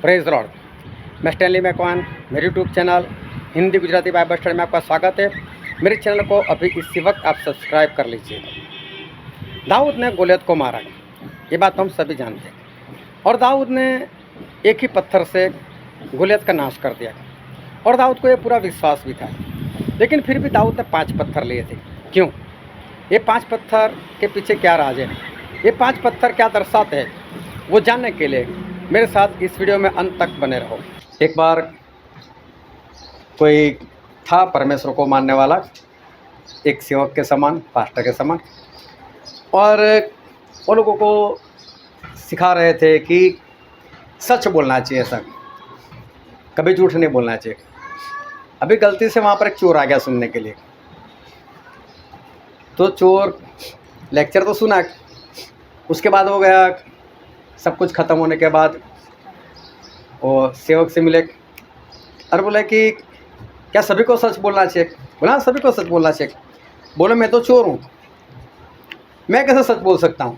Praise Lord. मैं Stanley Macwan, मेरे YouTube channel Hindi Gujarati Bible study में आपका स्वागत है। मेरे चैनल को अभी इसी वक्त आप सब्सक्राइब कर लीजिए। दाऊद ने गोलियत को मारा, ये बात हम सभी जानते हैं। और दाऊद ने एक ही पत्थर से गोलियत का नाश कर दिया और दाऊद को ये पूरा विश्वास भी था। लेकिन फिर भी दाऊद ने 5 पत्थर लिए थे। क्यों? ये 5 पत्थर के पीछे क्या राज है, ये 5 पत्थर क्या दर्शाते हैं, वो जानने के लिए मेरे साथ इस वीडियो में अंत तक बने रहो। एक बार कोई था परमेश्वर को मानने वाला, एक सेवक के समान, पास्टर के समान, और वो लोगों को सिखा रहे थे कि सच बोलना चाहिए, सर कभी झूठ नहीं बोलना चाहिए। अभी गलती से वहाँ पर एक चोर आ गया सुनने के लिए, तो चोर लेक्चर तो सुना, उसके बाद हो गया, सब कुछ ख़त्म होने के बाद वो सेवक से मिले और बोले कि क्या सभी को सच बोलना चाहिए? बोला सभी को सच बोलना चाहिए। बोले मैं तो चोर हूँ, मैं कैसे सच बोल सकता हूँ?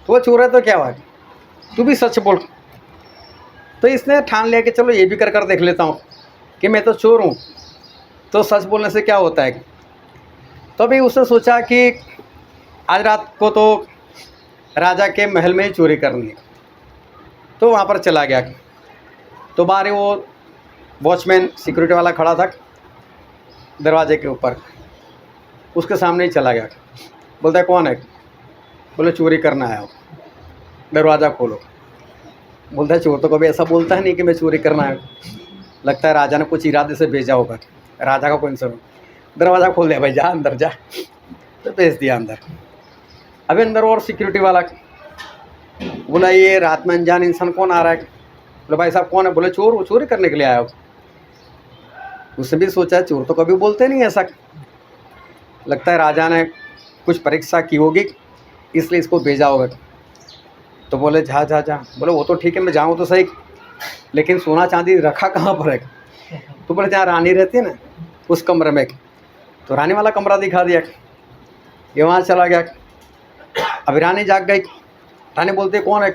तो वो चोर है तो क्या हुआ, तू भी सच बोल। तो इसने ठान लिया कि चलो ये भी कर देख लेता हूँ कि मैं तो चोर हूँ, तो सच बोलने से क्या होता है। तो अभी उसने सोचा कि आज रात को तो राजा के महल में ही चोरी करनी है, तो वहाँ पर चला गया। तो बाहर वो वॉचमैन सिक्योरिटी वाला खड़ा था दरवाजे के ऊपर, उसके सामने ही चला गया। बोलता है कौन है? बोले चोरी करना आया हो, दरवाज़ा खोलो। बोलता है चोर तो कभी ऐसा बोलता है नहीं कि मैं चोरी करना आया। लगता है राजा ने कुछ इरादे से भेजा होगा, राजा का कोई इंसान। दरवाज़ा खोल दिया, भाई जा अंदर जा, तो भेज दिया अंदर। अभी अंदर और सिक्योरिटी वाला बोला ये रात में अनजान इंसान कौन आ रहा है? बोले भाई साहब कौन है? बोले चोर, वो चोरी करने के लिए आया हो। उसने भी सोचा चोर तो कभी बोलते नहीं ऐसा, लगता है राजा ने कुछ परीक्षा की होगी इसलिए इसको भेजा होगा। तो बोले जा जा जा। बोले वो तो ठीक है, मैं जाऊँ तो सही, लेकिन सोना चांदी रखा कहाँ पर है? तो बोले जहाँ रानी रहती है ना, उस कमरे में। तो रानी वाला कमरा दिखा दिया, ये वहाँ चला गया। अभी रानी जाग गई। रानी बोलती है कौन है?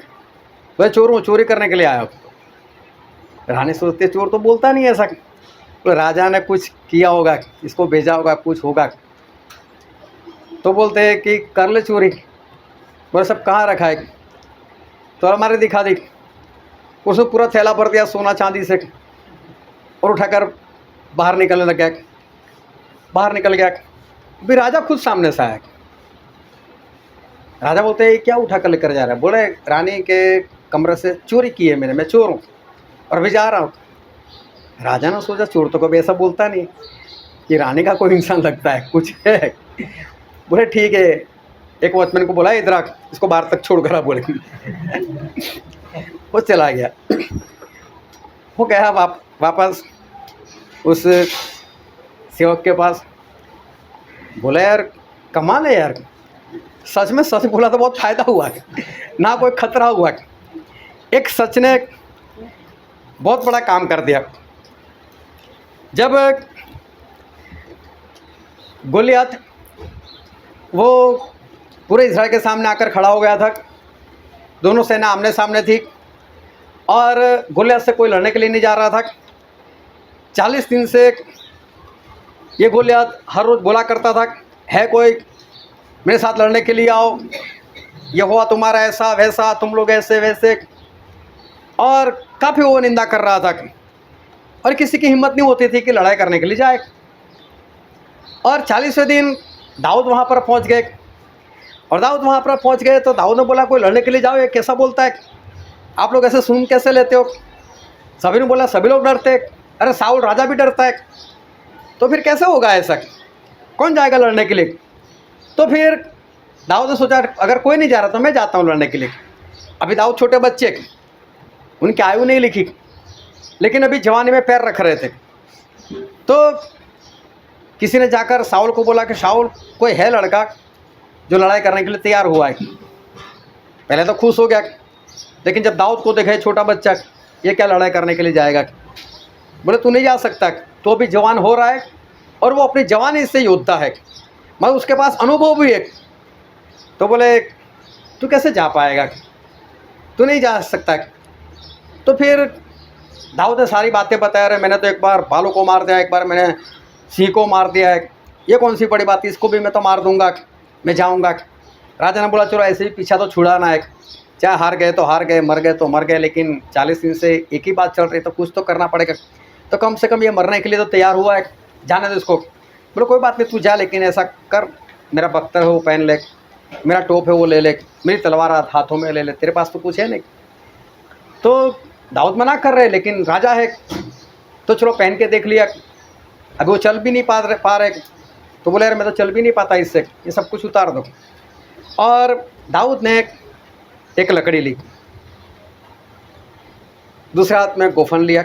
बोले चोर हूँ, चोरी करने के लिए आया हो। रानी सोचती है चोर तो बोलता नहीं ऐसा, तो राजा ने कुछ किया होगा, इसको भेजा होगा, कुछ होगा। तो बोलते हैं कि कर ले चोरी। बोले सब कहाँ रखा है? तो हमारे दिखा दी। उसने पूरा थैला भर दिया सोना चांदी से और उठाकर बाहर निकलने लग गया। बाहर निकल गया, अभी राजा खुद सामने से आया। राजा बोलते हैं क्या उठा कर लेकर जा रहा है? बोले रानी के कमरे से चोरी की है मैंने, मैं चोर हूँ और अभी जा रहा हूँ। राजा ने सोचा चोर तो कभी ऐसा बोलता नहीं, ये रानी का कोई इंसान लगता है, कुछ है। बोले ठीक है, एक वॉचमैन को बोला इधर आ, इसको बाहर तक छोड़ कर आ। बोले वो चला गया। वो गया वापस उस सेवक के पास। बोला यार कमाल है यार, सच में सच बोला तो बहुत फ़ायदा हुआ है ना, कोई खतरा हुआ। एक सच ने बहुत बड़ा काम कर दिया। जब गोलियत वो पूरे इस्राएल के सामने आकर खड़ा हो गया था, दोनों सेना आमने सामने थी और गोलियत से कोई लड़ने के लिए नहीं जा रहा था। 40 दिन से ये गोलियत हर रोज़ बोला करता था, है कोई मेरे साथ लड़ने के लिए आओ, ये हुआ तुम्हारा ऐसा वैसा, तुम लोग ऐसे वैसे, और काफ़ी वो निंदा कर रहा था और किसी की हिम्मत नहीं होती थी कि लड़ाई करने के लिए जाए। और 40वें दिन दाऊद वहाँ पर पहुँच गए और दाऊद वहाँ पर पहुँच गए तो दाऊद ने बोला कोई लड़ने के लिए जाओ, ये कैसा बोलता है, आप लोग ऐसे सुन कैसे लेते हो? सभी ने बोला सभी लोग डरते, अरे साउल राजा भी डरता है, तो फिर कैसे होगा ऐसा, कौन जाएगा लड़ने के लिए? तो फिर दाऊद ने सोचा अगर कोई नहीं जा रहा तो मैं जाता हूँ लड़ने के लिए। अभी दाऊद छोटे बच्चे, उनकी आयु नहीं लिखी, लेकिन अभी जवानी में पैर रख रहे थे। तो किसी ने जाकर साउल को बोला कि साउल कोई है लड़का जो लड़ाई करने के लिए तैयार हुआ है। पहले तो खुश हो गया, लेकिन जब दाऊद को देखा छोटा बच्चा, ये क्या लड़ाई करने के लिए जाएगा? बोले तू नहीं जा सकता, तो अभी जवान हो रहा है और वो अपनी जवानी से योद्धा है, मगर उसके पास अनुभव भी है। तो बोले तू कैसे जा पाएगा, तू नहीं जा सकता। तो फिर दाऊद ने सारी बातें बताया, रहे मैंने तो एक बार भालू को मार दिया, एक बार मैंने सिंह को मार दिया है, ये कौन सी बड़ी बात है, इसको भी मैं तो मार दूंगा, मैं जाऊंगा। राजा ने बोला चलो ऐसे ही पीछा तो छुड़ाना है, चाहे हार गए तो हार गए, मर गए तो मर गए, लेकिन 40 दिन से एक ही बात चल रही, तो कुछ तो करना पड़ेगा। तो कम से कम ये मरने के लिए तो तैयार हुआ है, जाने दो इसको। बोलो कोई बात नहीं, तू जा, लेकिन ऐसा कर, मेरा बख्तर है वो पहन ले, मेरा टोप है वो ले ले, मेरी तलवार हाथों में ले ले, तेरे पास तो कुछ है नहीं। तो दाऊद मना कर रहे, लेकिन राजा है तो चलो पहन के देख लिया। अभी वो चल भी नहीं पा रहे, तो बोले यार मैं तो चल भी नहीं पाता इससे, ये सब कुछ उतार दो। और दाऊद ने एक लकड़ी ली, दूसरे हाथ में गोफन लिया,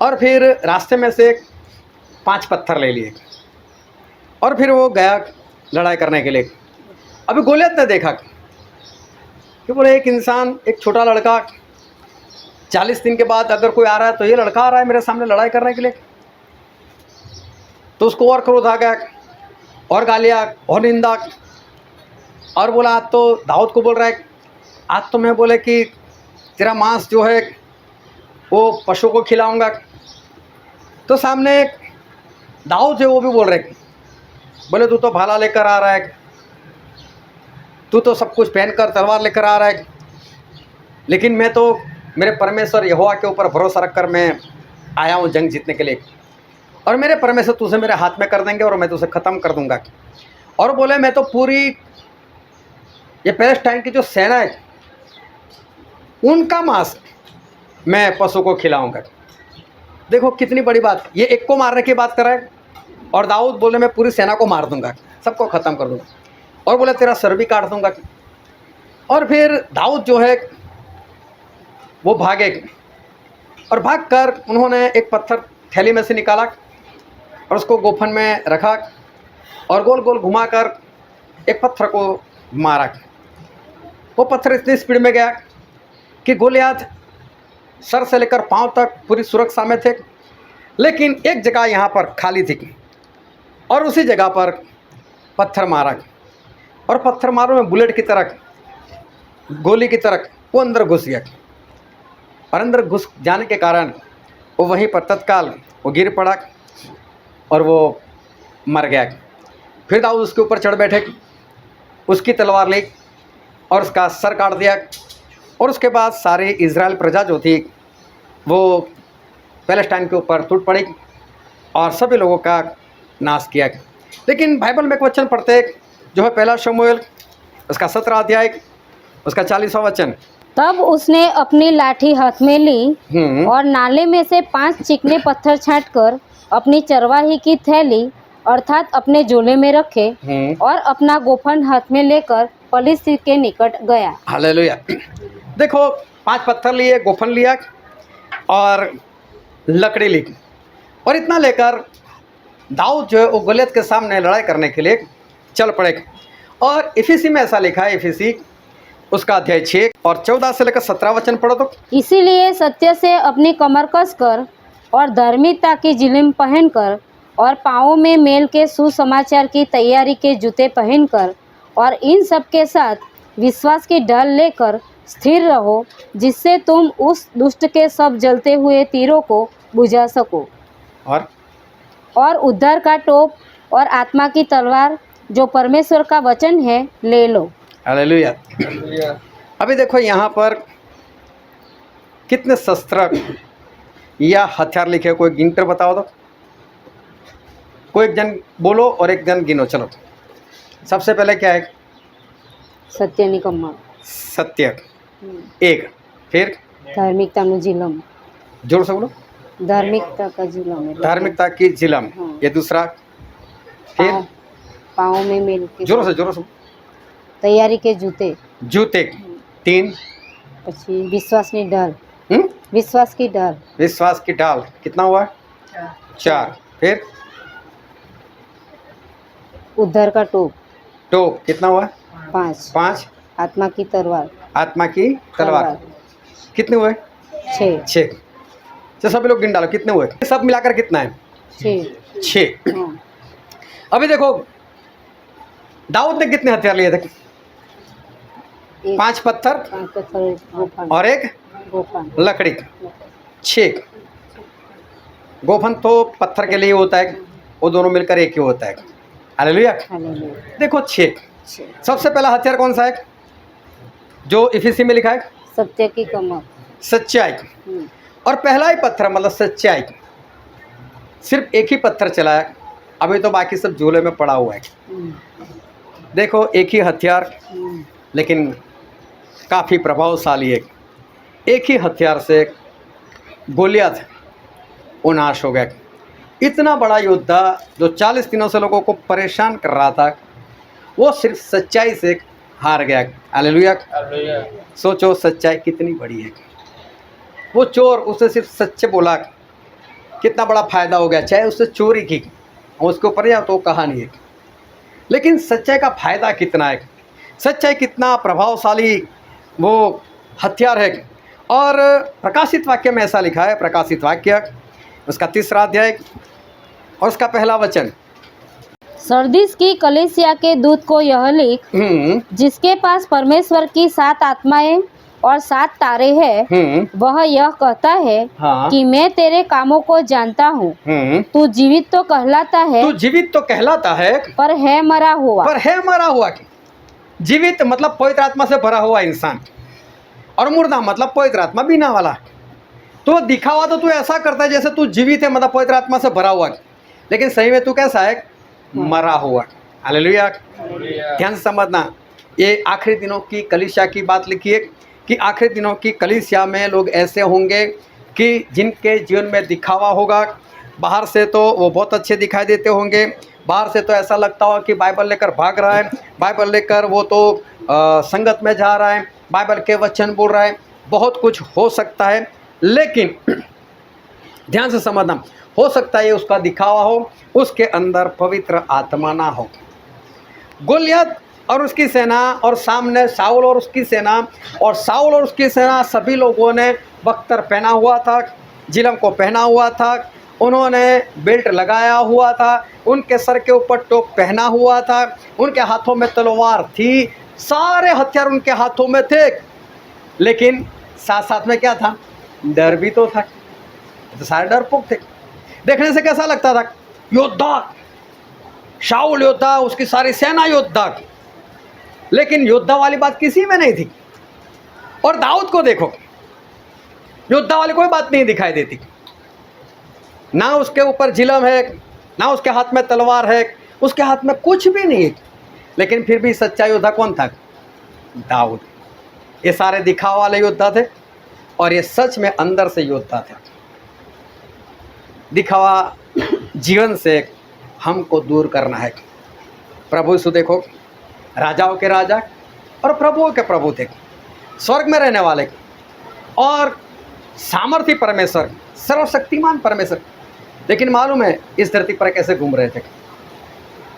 और फिर रास्ते में से 5 पत्थर ले लिए, और फिर वो गया लड़ाई करने के लिए। अभी गोलियत ने देखा कि बोले एक इंसान, एक छोटा लड़का 40 दिन के बाद अगर कोई आ रहा है तो ये लड़का आ रहा है मेरे सामने लड़ाई करने के लिए। तो उसको और क्रोध आ गया, और गालियाँ और निंदा, और बोला आज तो दाऊद को बोल रहा है आज तो मैं बोले कि तेरा मांस जो है वो पशु को खिलाऊंगा। तो सामने दाऊद है वो भी बोल रहे, बोले तू तो भाला लेकर आ रहा है, तू तो सब कुछ पहनकर तलवार लेकर आ रहा है, लेकिन मैं तो मेरे परमेश्वर यहोवा के ऊपर भरोसा रखकर मैं आया हूँ जंग जीतने के लिए, और मेरे परमेश्वर तुझे मेरे हाथ में कर देंगे और मैं तुझे ख़त्म कर दूंगा। और बोले मैं तो पूरी ये पैलेस्टाइन की जो सेना है उनका मांस मैं पशु को खिलाऊंगा। देखो कितनी बड़ी बात, ये एक को मारने की बात कर रहा है, और दाऊद बोले मैं पूरी सेना को मार दूंगा, सबको ख़त्म कर दूंगा, और बोले तेरा सर भी काट दूंगा। और फिर दाऊद जो है वो भागे, और भागकर उन्होंने एक पत्थर थैली में से निकाला और उसको गोफन में रखा, और गोल गोल घुमाकर एक पत्थर को मारा। वो पत्थर इतनी स्पीड में गया कि गोलियत सर से लेकर पांव तक पूरी सुरक्षा में थे, लेकिन एक जगह यहाँ पर खाली थी, और उसी जगह पर पत्थर मारा, और पत्थर मारो में बुलेट की तरह, गोली की तरह वो अंदर घुस गया, और अंदर घुस जाने के कारण वो वहीं पर तत्काल वो गिर पड़ा और वो मर गया। फिर दाऊद उसके ऊपर चढ़ बैठे, उसकी तलवार ली और उसका सर काट दिया, और उसके बाद सारी इज़राइल प्रजा जो थी वो पैलेस्टाइन के ऊपर टूट पड़ी और सभी लोगों का नाश किया। लेकिन बाइबल में एक वचन पढ़ते जो है 1 शमूएल उसका 17 अध्याय उसका 40वां वचन। तब उसने अपनी लाठी हाथ में ली और नाले में से 5 चिकने पत्थर छांटकर अपनी चरवाही की थैली अर्थात अपने झोले में रखे और अपना गोफन हाथ में लेकर पलिश्ती के निकट गया। हालेलुया। देखो 5 पत्थर लिए, गोफन लिया और लकड़ी ली, और इतना लेकर दाऊद जो है वो गोलियत के सामने लड़ाई करने के लिए चल पड़े। और इफिसी में ऐसा लिखा है, इफिसी उसका अध्याय 6 और 14 से लेकर 17 वचन पढ़ो तो। इसीलिए सत्य से अपनी कमर कसकर और धार्मिकता की जिलिम पहनकर और पाँवों में मेल के सुसमाचार की तैयारी के जूते पहनकर और इन सब के साथ विश्वास की ढाल लेकर स्थिर रहो, जिससे तुम उस दुष्ट के सब जलते हुए तीरों को बुझा सको। और उद्धार का टोप और आत्मा की तलवार जो परमेश्वर का वचन है ले लो। हालेलुया। अभी देखो यहाँ पर कितने शस्त्र या हथियार लिखे, कोई गिनकर बताओ तो। कोई एक जन बोलो और एक जन गिनो। चलो सबसे पहले क्या है? सत्य निकम्मा। सत्य एक, फिर धार्मिकता में जिलम। जोर से बोलो। धार्मिकता का जिलम। धार्मिकता की जिलम। ये दूसरा, फिर पाँव में मेल के। जोर से तैयारी के जूते। जूते 3, પછી વિશ્વાસની ઢાલ। विश्वास की ढाल। विश्वास की ढाल कितना हुआ? 4, फिर उद्धार का टोप। टोप कितना हुआ? 5, आत्मा की तलवार। आत्मा की तलवार कितने हुए? 6। तो सभी लोग गिन डालो कितने हुए, सब मिलाकर कितना है? 6। अभी देखो दाऊद ने कितने हथियार लिए थे? 5 पत्थर और एक लकड़ी। छेक। गोफन तो पत्थर के लिए होता है, वो दोनों मिलकर एक ही होता है। हालेलुया। हालेलुया। देखो छेक, सबसे पहला हथियार कौन सा है जो इफिसी में लिखा है? सत्य की कमर। सच्चाई। और पहला ही पत्थर मतलब सच्चाई। सिर्फ एक ही पत्थर चला है, अभी तो बाकी सब झूले में पड़ा हुआ है। देखो एक ही हथियार, लेकिन काफ़ी प्रभावशाली है। एक ही हथियार से गोलियत वो नाश हो गया। इतना बड़ा योद्धा जो 40 दिनों से लोगों को परेशान कर रहा था, वो सिर्फ सच्चाई से हार गया। हालेलुया। सोचो सच्चाई कितनी बड़ी है। वो चोर, उसने सिर्फ सच्चे बोला, कितना बड़ा फायदा हो गया। चाहे उससे चोरी की, उसके ऊपर या तो कहानी है, लेकिन सच्चाई का फायदा कितना है, सच्चाई कितना प्रभावशाली वो हथियार है। और प्रकाशित वाक्य में ऐसा लिखा है, प्रकाशित वाक्य उसका 3रा अध्याय और उसका पहला वचन। सरदीस की कलीसिया के दूत को यह लिख, जिसके पास परमेश्वर की 7 आत्माएं और 7 तारे हैं, वह यह कहता है कि मैं तेरे कामों को जानता हूँ। तू जीवित तो कहलाता है, पर है मरा हुआ। जीवित मतलब पवित्र आत्मा से भरा हुआ इंसान, और मुर्दा मतलब पवित्र आत्मा बिना वाला। तो दिखावा तो तू ऐसा करता है जैसे तू जीवित है, मतलब पवित्र आत्मा से भरा हुआ, लेकिन सही में तू कैसा है? मरा हुआ। हालेलुया। ध्यान से समझना, ये आखिरी दिनों की कलीसिया की बात लिखी है कि आखिरी दिनों की कलीसिया में लोग ऐसे होंगे कि जिनके जीवन में दिखावा होगा। बाहर से तो वो बहुत अच्छे दिखाई देते होंगे, बाहर से तो ऐसा लगता होगा कि बाइबल लेकर भाग रहा है, बाइबल लेकर वो तो संगत में जा रहा है, बाइबल के वचन बोल रहा है, बहुत कुछ हो सकता है। लेकिन ध्यान से समझना, हो सकता है उसका दिखावा हो, उसके अंदर पवित्र आत्मा ना हो। गोलियत और उसकी सेना, और सामने साउल और उसकी सेना, और साउल और उसकी सेना सभी लोगों ने बख्तर पहना हुआ था, जिलम को पहना हुआ था, उन्होंने बेल्ट लगाया हुआ था, उनके सर के ऊपर टोप पहना हुआ था, उनके हाथों में तलवार थी, सारे हथियार उनके हाथों में थे। लेकिन साथ साथ में क्या था? डर भी तो था, तो सारे डरपोक थे। देखने से कैसा लगता था? योद्धा, शाऊल योद्धा, उसकी सारी सेना योद्धा, लेकिन योद्धा वाली बात किसी में नहीं थी। और दाऊद को देखो, योद्धा वाली कोई बात नहीं दिखाई देती, ना उसके ऊपर जिलम है, ना उसके हाथ में तलवार है, उसके हाथ में कुछ भी नहीं है, लेकिन फिर भी सच्चा योद्धा कौन था? दाऊद। ये सारे दिखावा वाले योद्धा थे, और ये सच में अंदर से योद्धा थे। दिखावा जीवन से हमको दूर करना है। प्रभु यीशु देखो, राजाओं के राजा और प्रभुओं के प्रभु थे, स्वर्ग में रहने वाले और सामर्थी परमेश्वर, सर्वशक्तिमान परमेश्वर, लेकिन मालूम है इस धरती पर कैसे घूम रहे थे?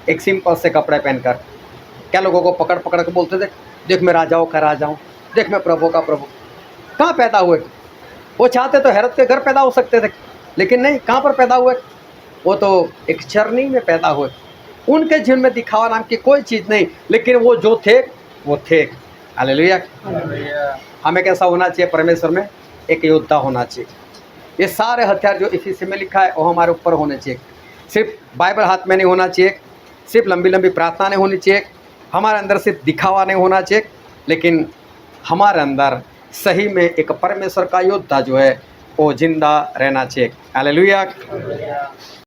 एक सिंपल से कपड़े पहनकर। क्या लोगों को पकड़ पकड़ के बोलते थे, देख मैं राजाओं का राजा हूँ, देख मैं प्रभु का प्रभु। कहाँ पैदा हुए? वो चाहते तो हेरोद के घर पैदा हो सकते थे, लेकिन नहीं, कहाँ पर पैदा हुए? वो तो एक चरनी में पैदा हुए। उनके जीवन में दिखावा नाम की कोई चीज़ नहीं, लेकिन वो जो थे वो थे। हालेलुया। हमें कैसा होना चाहिए? परमेश्वर में एक योद्धा होना चाहिए। ये सारे हथियार जो इफिसी में लिखा है वो हमारे ऊपर होने चाहिए। सिर्फ बाइबल हाथ में नहीं होना चाहिए, सिर्फ लंबी लंबी प्रार्थना नहीं होनी चाहिए, हमारे अंदर सिर्फ दिखावा नहीं होना चाहिए, लेकिन हमारे अंदर सही में एक परमेश्वर का योद्धा जो है वो जिंदा रहना चाहिए। हालेलुया।